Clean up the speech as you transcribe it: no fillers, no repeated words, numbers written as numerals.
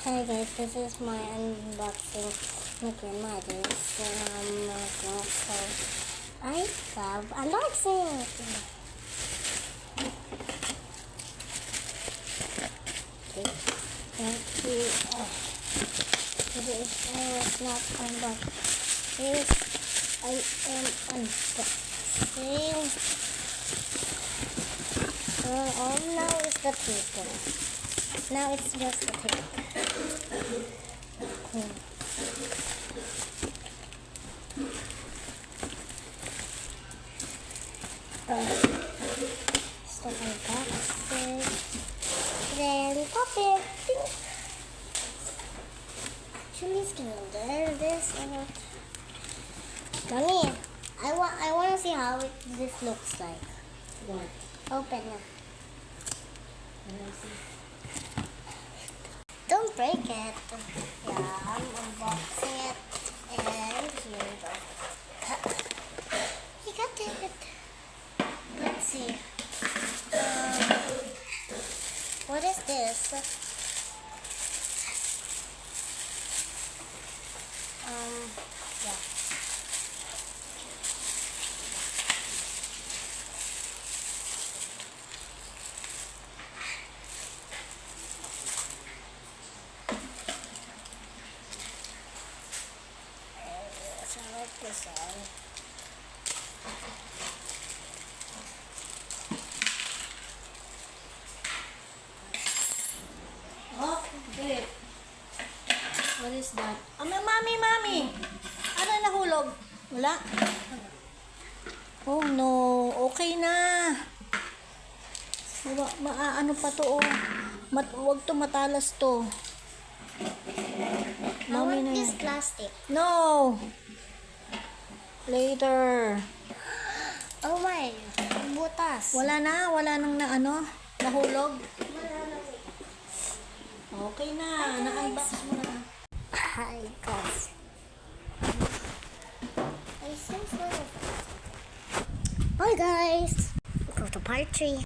Hi guys, this is my unboxing. My grandma did so I love unboxing. Okay, thank you. I was not unboxing. Yes, I am unboxing. Now it's the tape. Now it's just the tape. Stop unboxing. Then pop it. Actually, it's gonna do this. Mommy, I want to see how this looks like. What? Open it. Don't break it. Yeah, I'm unboxing it. And here we go. You got it. Let's see. What is this? Yeah. So I like this one. Oh, wait. What is that? Mami! Ano nahulog? Wala? Oh no, okay na. Ano pa to oh. Wag to matalas to. I want this plastic. No. Later. Oh my, butas. Wala nang nahulog. Okay na, na-unbox mo na. Hi guys. I so sorry. Hi guys. Go to part 3.